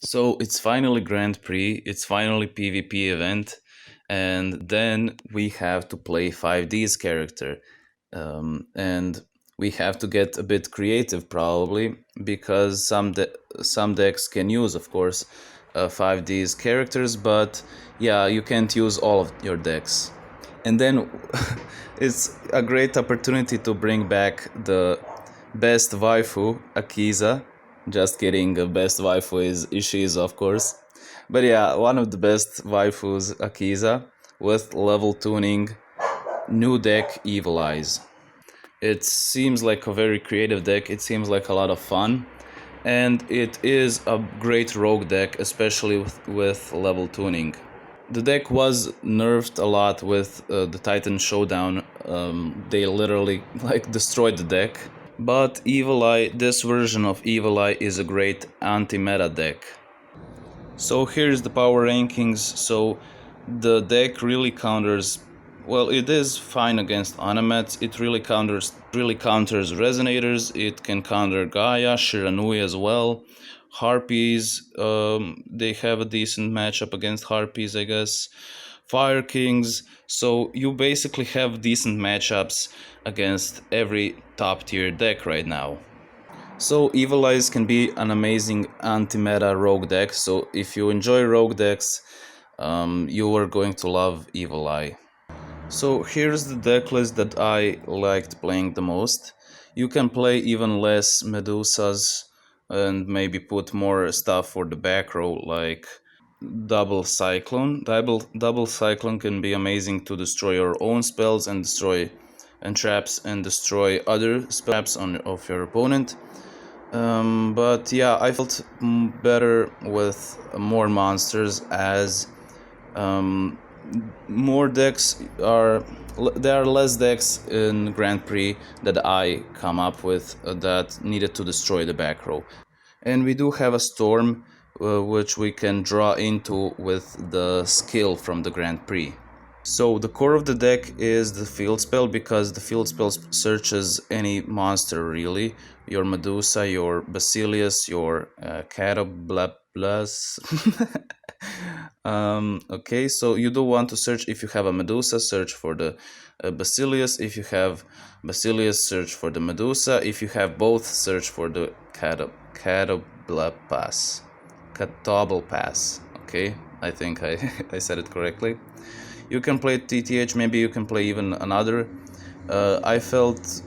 So it's finally Grand Prix, it's finally PvP event, and then we have to play 5D's character. And we have to get a bit creative probably, because some decks can use, of course, 5D's characters, but yeah, you can't use all of your decks. And then it's a great opportunity to bring back the best waifu, Akiza. Just kidding, the best waifu is Ishizu, of course. But yeah, one of the best waifus, Akiza, with level tuning, new deck, Evil Eyes. It seems like a very creative deck, it seems like a lot of fun, and it is a great rogue deck, especially with level tuning. The deck was nerfed a lot with the Titan Showdown. They literally like destroyed the deck. But Evil Eye, this version of Evil Eye is a great anti-meta deck. So here's the power rankings. So the deck really counters, well, it is fine against Animats. It really counters Resonators. It can counter Gaia, Shiranui as well. Harpies, they have a decent matchup against Harpies, I guess. Fire Kings. So you basically have decent matchups against every top tier deck right now. So Evil Eyes can be an amazing anti-meta rogue deck, so if you enjoy rogue decks, you are going to love Evil Eye. So here's the deck list that I liked playing the most. You can play even less Medusas and maybe put more stuff for the back row, like Double Cyclone. Double Cyclone can be amazing to destroy your own spells and destroy traps and destroy other spells of your opponent. But yeah, I felt better with more monsters, as more decks are there are less decks in Grand Prix that I come up with that needed to destroy the back row. And we do have a storm which we can draw into with the skill from the Grand Prix. So the core of the deck is the field spell, because the field spell searches any monster really. Your Medusa, your Basilius, your Catablablas. Okay, so you do want to search. If you have a Medusa, search for the Basilius. If you have Basilius, search for the Medusa. If you have both, search for the Catablablas. Pass. Okay, I think I said it correctly. You can play TTH, maybe you can play even another. I felt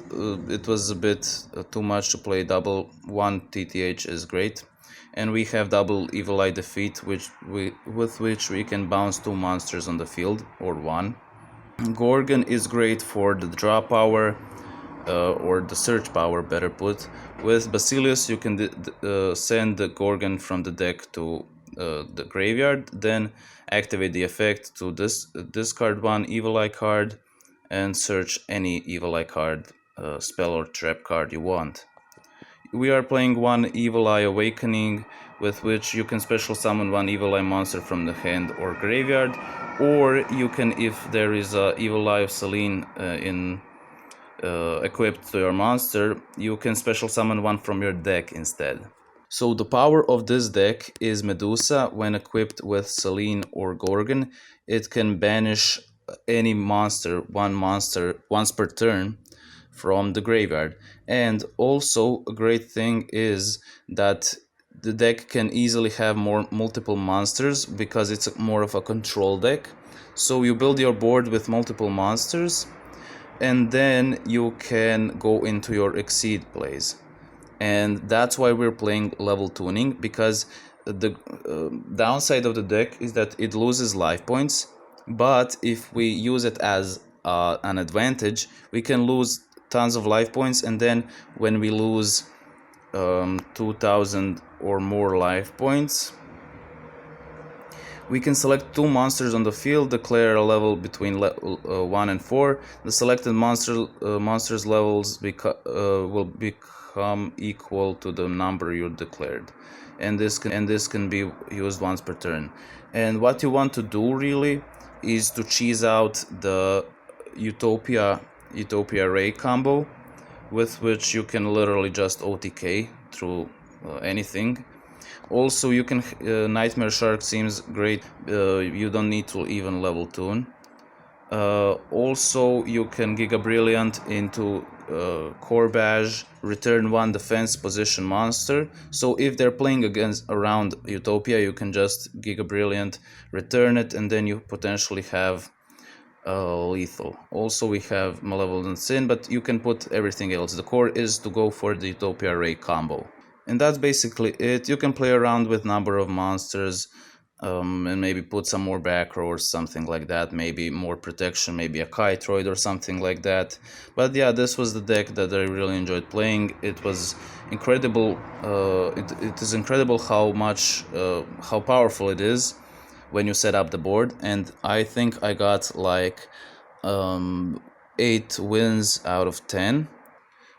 it was a bit too much to play double. One TTH is great. And we have double Evil Eye Defeat, with which we can bounce two monsters on the field, or one. Gorgon is great for the draw power, or the search power, better put. With Basilius, you can send the Gorgon from the deck to the graveyard, then activate the effect to discard one Evil Eye card and search any Evil Eye card, spell or trap card you want. We are playing one Evil Eye Awakening, with which you can special summon one Evil Eye monster from the hand or graveyard, or you can, if there is a Evil Eye of Selene equipped to your monster, you can special summon one from your deck instead. So the power of this deck is Medusa. When equipped with Selene or Gorgon, it can banish any monster once per turn from the graveyard. And also a great thing is that the deck can easily have multiple monsters, because it's more of a control deck. So you build your board with multiple monsters, and then you can go into your Exceed plays. And that's why we're playing level tuning, because the downside of the deck is that it loses life points, but if we use it as an advantage, we can lose tons of life points, and then when we lose 2000 or more life points, we can select two monsters on the field, declare a level between 1 and 4. The selected monsters levels will become equal to the number you declared, and this can be used once per turn. And what you want to do really is to cheese out the Utopia Ray combo, with which you can literally just OTK through anything. Also, you can Nightmare Shark seems great. You don't need to even level tune. Also, you can Giga Brilliant into Corbage, return one defense position monster. So if they're playing against around Utopia, you can just Giga Brilliant, return it, and then you potentially have lethal. Also, we have Malevolent Sin, but you can put everything else. The core is to go for the Utopia Ray combo. And that's basically it. You can play around with number of monsters, and maybe put some more back row or something like that. Maybe more protection, maybe a Kytroid or something like that. But yeah, this was the deck that I really enjoyed playing. It was incredible. It is incredible how powerful it is when you set up the board. And I think I got like 8 wins out of 10.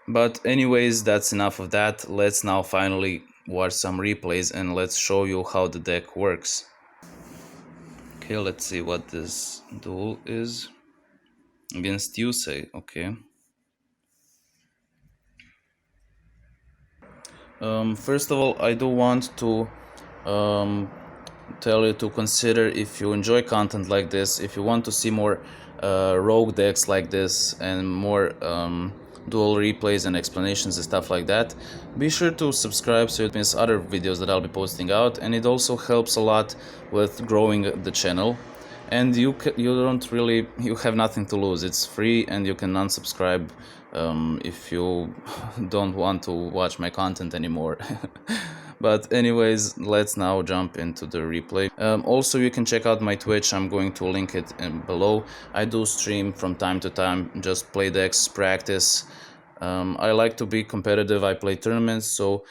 But anyways, that's enough of that. Let's now finally watch some replays and let's show you how the deck works. Okay, let's see what this duel is. Against Yusei, okay. First of all, I do want to tell you to consider, if you enjoy content like this, if you want to see more rogue decks like this and more dual replays and explanations and stuff like that, be sure to subscribe so you don't miss other videos that I'll be posting out. And it also helps a lot with growing the channel. And you have nothing to lose. It's free, and you can unsubscribe if you don't want to watch my content anymore. But anyways, let's now jump into the replay. Also, you can check out my Twitch. I'm going to link it below. I do stream from time to time, just play decks, practice. I like to be competitive. I play tournaments, so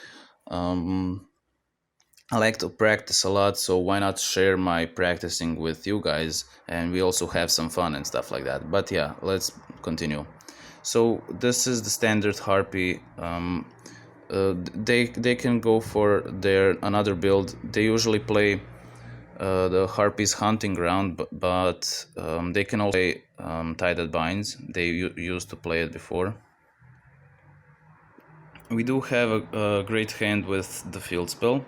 I like to practice a lot, so why not share my practicing with you guys, and we also have some fun and stuff like that. But yeah, let's continue. So this is the standard Harpy. They can go for their another build. They usually play the Harpy's Hunting Ground, but they can also play Tided Binds. They used to play it before. We do have a great hand with the field spell.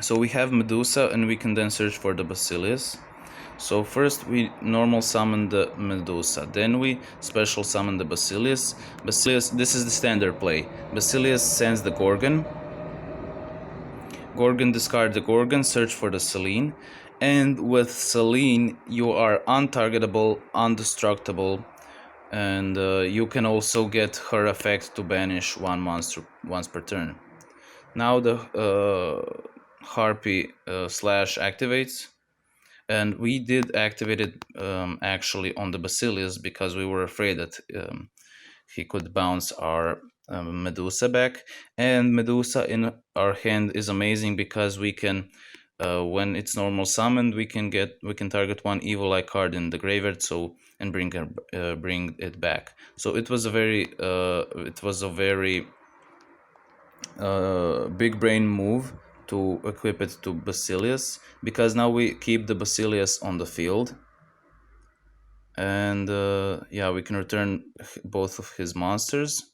So we have Medusa, and we can then search for the Basilius. So first we normal summon the Medusa, then we special summon the Basilius. This is the standard play. Basilius sends the Gorgon. Gorgon, discard the Gorgon, search for the Selene. And with Selene you are untargetable, undestructible, and you can also get her effect to banish one monster once per turn. Now the Harpy slash activates, and we did activate it actually on the Basilius because we were afraid that he could bounce our Medusa back. And Medusa in our hand is amazing because we can, when it's normal summoned, we can target one evil eye card in the graveyard, so and bring it back. So it was a very big brain move to equip it to Basilius, because now we keep the Basilius on the field, and yeah, we can return both of his monsters,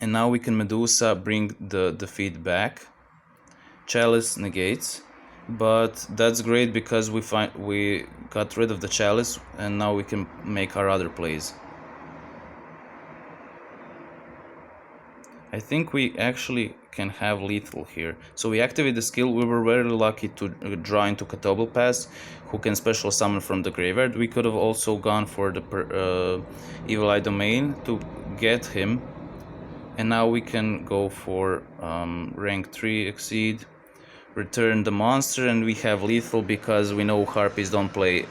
and now we can Medusa, bring the defeat back. Chalice negates, but that's great because we got rid of the Chalice, and now we can make our other plays. I think we actually can have lethal here. So we activate the skill. We were very lucky to draw into Catobal Pass, who can special summon from the graveyard. We could have also gone for the Evil Eye Domain to get him. And now we can go for rank 3 exceed, return the monster, and we have lethal because we know Harpies don't play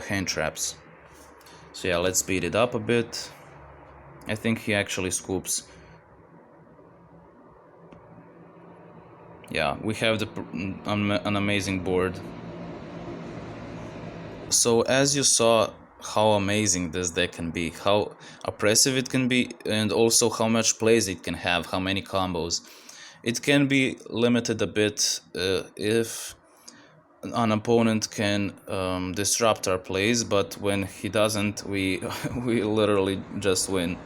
hand traps. So yeah, let's speed it up a bit. I think he actually scoops. Yeah, we have an amazing board. So as you saw how amazing this deck can be, how oppressive it can be, and also how much plays it can have, how many combos. It can be limited a bit if an opponent can disrupt our plays, but when he doesn't, we we literally just win.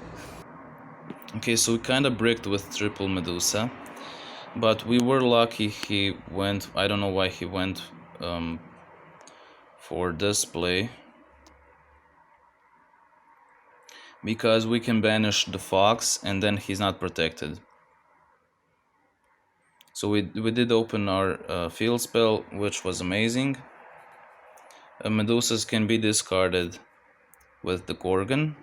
Okay, so we kind of bricked with triple Medusa, but we were lucky he went. I don't know why he went for this play, because we can banish the fox and then he's not protected. So we did open our field spell, which was amazing. Medusas can be discarded with the Gorgon.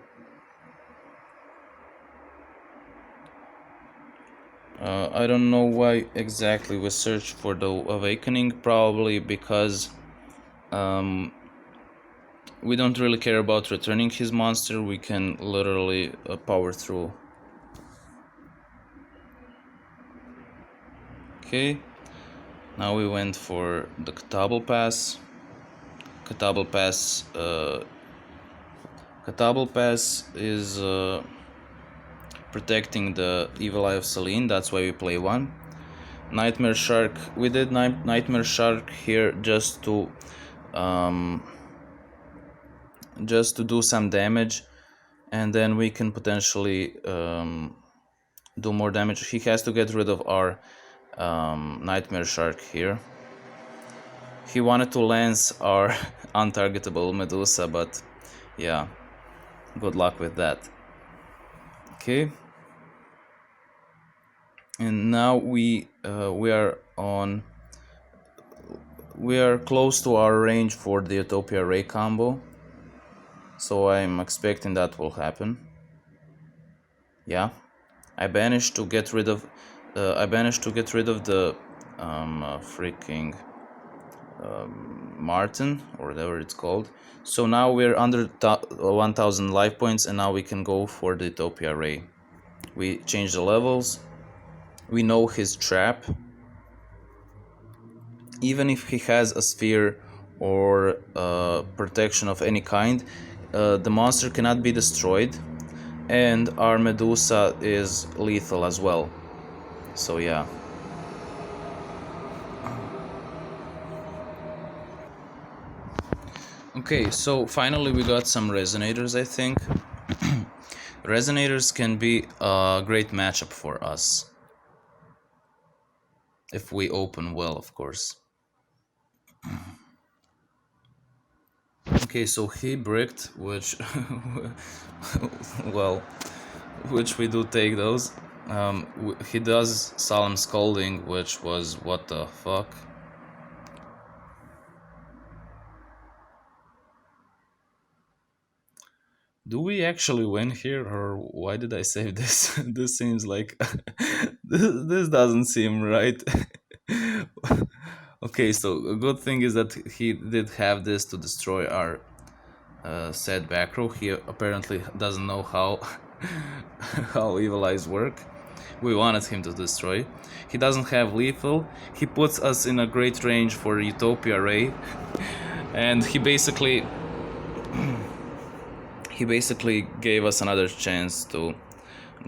I don't know why exactly we searched for the Awakening, probably because we don't really care about returning his monster. We can literally power through. Okay, now we went for the Katabal Pass. Katabal Pass is protecting the Evil Eye of Selene, that's why we play one. Nightmare Shark, we did Nightmare Shark here just to do some damage, and then we can potentially do more damage. He has to get rid of our Nightmare Shark here. He wanted to lance our untargetable Medusa, but yeah, good luck with that. Okay, and now we are close to our range for the Utopia Ray combo, so I'm expecting that will happen. Yeah, I managed to get rid of the freaking Martin, or whatever it's called. So now we're under 1000 life points, and now we can go for the Utopia Ray. We change the levels. We know his trap. Even if he has a sphere or protection of any kind, the monster cannot be destroyed, and our Medusa is lethal as well. So yeah. Okay, so finally we got some resonators, I think. Resonators can be a great matchup for us. If we open well, of course. Okay, so he bricked, which... well, which we do take those. He does Solemn Scolding, which was what the fuck. Do we actually win here, or why did I save this? This seems like... this doesn't seem right. Okay, so a good thing is that he did have this to destroy our said back row. He apparently doesn't know how how evil eyes work. We wanted him to destroy. He doesn't have lethal. He puts us in a great range for Utopia Ray, and he basically gave us another chance to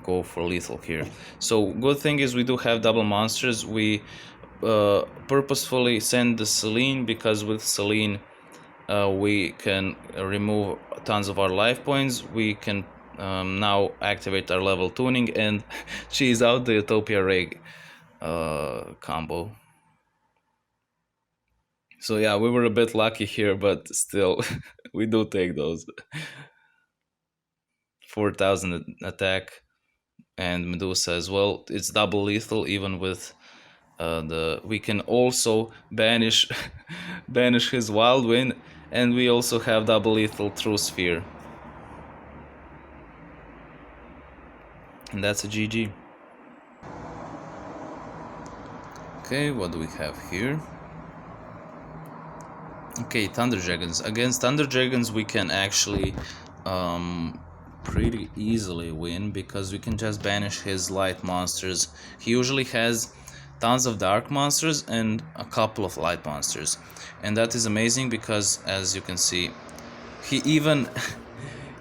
go for lethal here. So good thing is we do have double monsters. We purposefully send the Selene, because with Selene we can remove tons of our life points. We can now activate our level tuning, and she's out the Utopia Ray combo. So yeah, we were a bit lucky here, but still we do take those. 4000 attack, and Medusa as well. It's double lethal even with we can also banish banish his Wild Wind, and we also have double lethal through Sphere. And that's a GG. Okay, what do we have here? Okay, Thunder Dragons. Against Thunder Dragons we can actually pretty easily win, because we can just banish his light monsters. He usually has tons of dark monsters and a couple of light monsters, and that is amazing because, as you can see, he even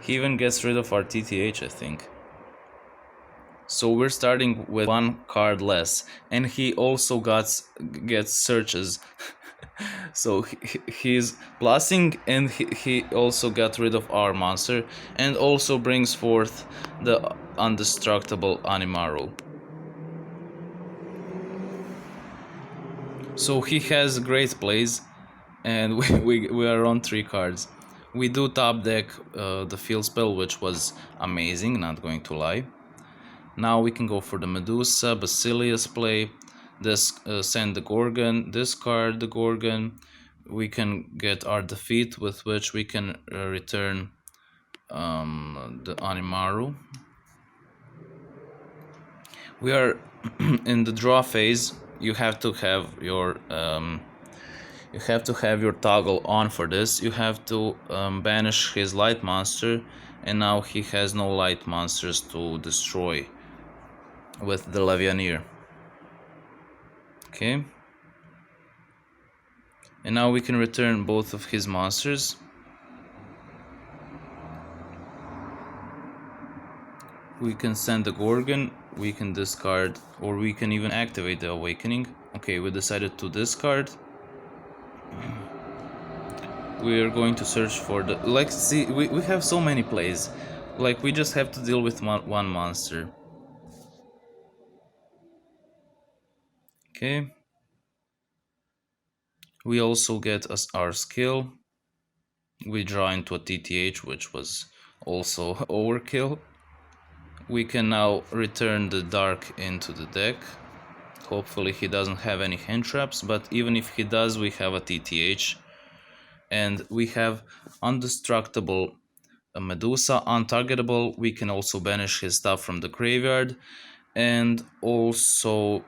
he even gets rid of our TTH, I think. So we're starting with one card less, and he also gets searches. So he's blasting, and he also got rid of our monster, and also brings forth the undestructible Animaru. So he has great plays, and we are on 3 cards. We do top deck the field spell, which was amazing, not going to lie. Now we can go for the Medusa, Basilius play, this send the Gorgon, discard the Gorgon. We can get our defeat, with which we can return the Animaru. We are in the draw phase. You have to have your toggle on for this. You have to banish his light monster, and now he has no light monsters to destroy with the Levianeer. Okay. And now we can return both of his monsters. We can send the Gorgon, we can discard, or we can even activate the Awakening. Okay, we decided to discard. We are going to search for the... Like, see, we have so many plays. Like, we just have to deal with one monster. Okay. We also get our skill. We draw into a TTH, which was also overkill. We can now return the Dark into the deck. Hopefully he doesn't have any hand traps, but even if he does, we have a TTH. And we have Undestructible Medusa, Untargetable. We can also banish his stuff from the graveyard. And also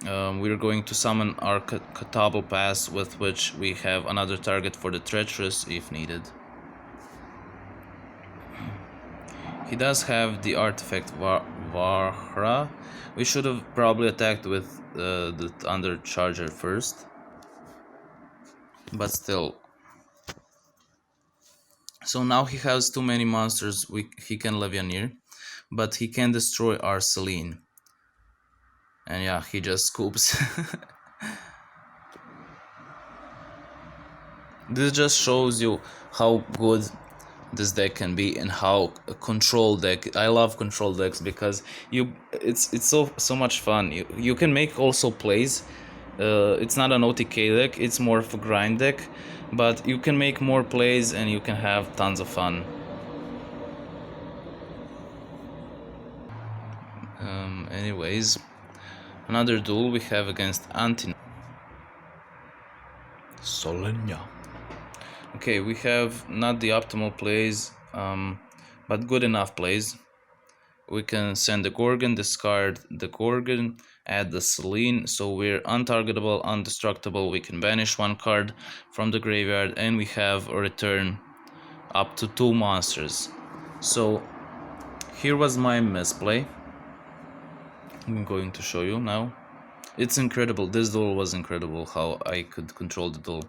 we're going to summon our Catable Pass, with which we have another target for the Treacherous if needed. He does have the artifact Vahra. We should have probably attacked with the Thunder Charger first. But still. So now he has too many monsters he can Levianeer. But he can destroy our Selene. And yeah, he just scoops. This just shows you how good this deck can be, and how a control deck. I love control decks because it's so much fun. You can make also plays. It's not an OTK deck, it's more of a grind deck, but you can make more plays and you can have tons of fun. Anyways, another duel we have against Solenia. Okay, we have not the optimal plays, but good enough plays. We can send the Gorgon, discard the Gorgon, add the Selene, so we're untargetable, undestructible. We can banish one card from the graveyard, and we have a return up to 2 monsters. So here was my misplay. I'm going to show you now. It's incredible. This duel was incredible, how I could control the duel.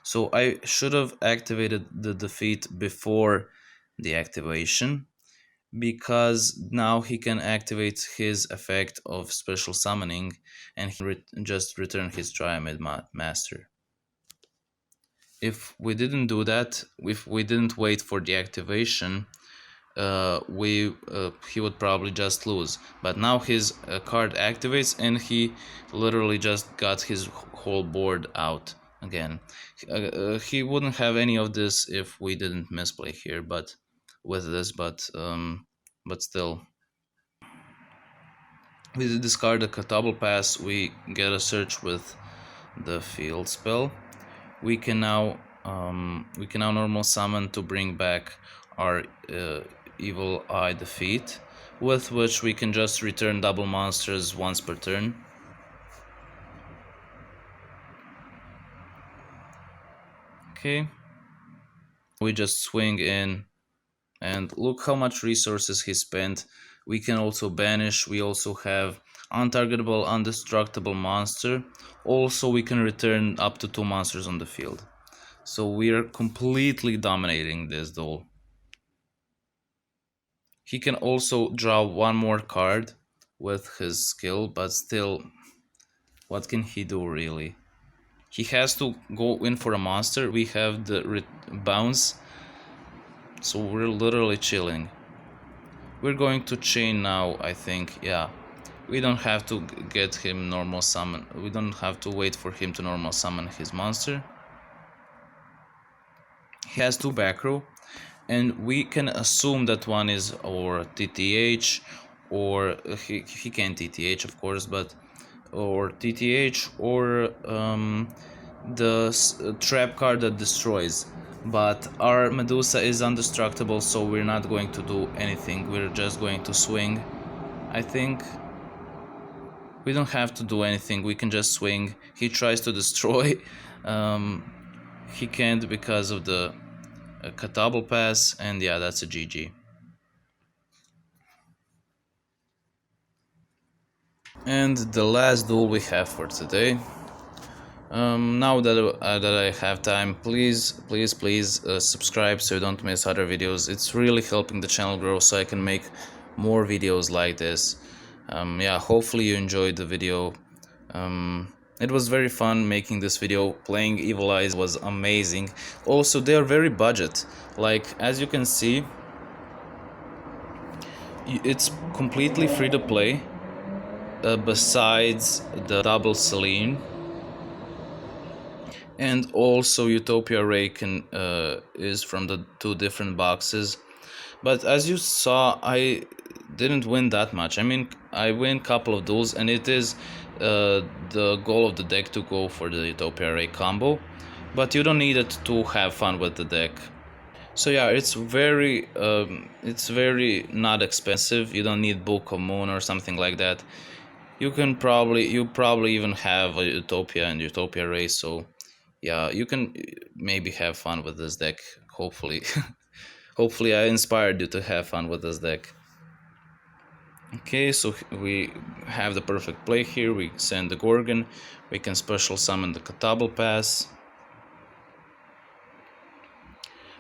So I should have activated the defeat before the activation, because now he can activate his effect of special summoning, and he just return his Dryamid Master. If we didn't do that, if we didn't wait for the activation, he would probably just lose. But now his card activates, and he literally just got his whole board out again. He wouldn't have any of this if we didn't misplay here, but still. We discard the Catable Pass, we get a search with the field spell. We can now normal summon to bring back our Evil Eye Defeat, with which we can just return double monsters once per turn. Okay. We just swing in, and look how much resources he spent. We can also banish. We also have untargetable, undestructible monster. Also, we can return up to 2 monsters on the field. So we are completely dominating this duel. He can also draw one more card with his skill, but still, what can he do really? he has to go in for a monster. We have the bounce, so we're literally chilling. We're going to chain now, I think. Yeah, we don't have to get him normal summon. We don't have to wait for him to normal summon his monster. He has 2 back row, and we can assume that one is or TTH, or he can TTH of course, but or TTH, or the trap card that destroys. But our Medusa is indestructible, so we're not going to do anything. We're just going to swing. I think we don't have to do anything. We can just swing. He tries to destroy. He can't because of the Catable pass, and yeah, that's a GG. And the last duel we have for today. Now that I have time, please subscribe so you don't miss other videos. It's really helping the channel grow, so I can make more videos like this. Yeah, hopefully you enjoyed the video. It was very fun making this video. Playing Evil Eyes was amazing. Also, they are very budget. Like, as you can see, it's completely free to play. Besides the double Celine, and also Utopia Ray is from the 2 different boxes. But as you saw, I didn't win that much. I mean, I win a couple of duels, and it is the goal of the deck to go for the Utopia Ray combo, but you don't need it to have fun with the deck. So yeah, it's very not expensive. You don't need Book of Moon or something like that. You probably even have a Utopia and Utopia Ray, so yeah, you can maybe have fun with this deck, hopefully. Hopefully I inspired you to have fun with this deck. Okay, so we have the perfect play here. We send the Gorgon, we can special summon the Catable pass.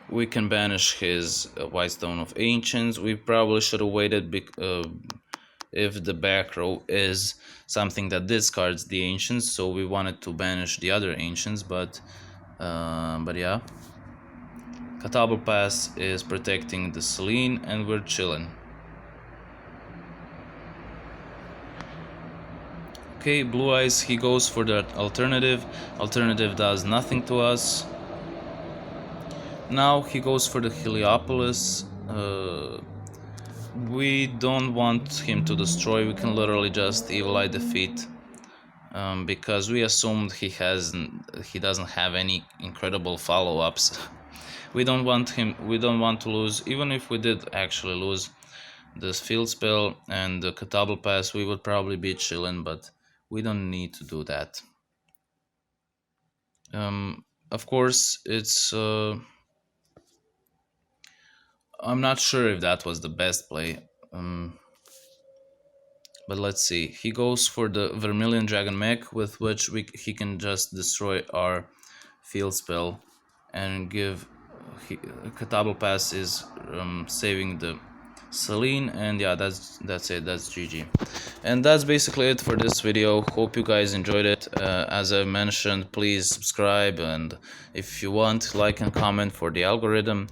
We can banish his White Stone of Ancients. We probably should have waited if the back row is something that discards the Ancients, so we wanted to banish the other Ancients, but yeah. Catable pass is protecting the Celine, and we're chilling. Okay, Blue Eyes, he goes for the alternative. Alternative does nothing to us. Now he goes for the Heliopolis. We don't want him to destroy. We can literally just Evil Eye defeat, because we assumed he doesn't have any incredible follow-ups. We don't want to lose. Even if we did actually lose this field spell and the Catable pass, we would probably be chilling, but we don't need to do that. Of course, it's I'm not sure if that was the best play, but let's see. He goes for the Vermilion Dragon Mech, with which he can just destroy our field spell and give Catable pass is saving the Celine, and yeah, that's it. That's GG. And that's basically it for this video. Hope you guys enjoyed it. As I mentioned, please subscribe, and if you want, like and comment for the algorithm.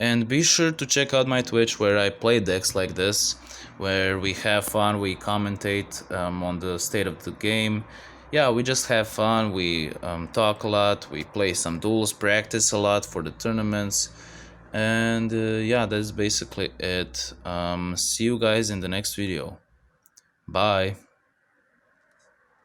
And be sure to check out my Twitch, where I play decks like this, where we have fun, we commentate on the state of the game. Yeah, we just have fun, we talk a lot, we play some duels, practice a lot for the tournaments. And yeah, that's basically it. See you guys in the next video. Bye.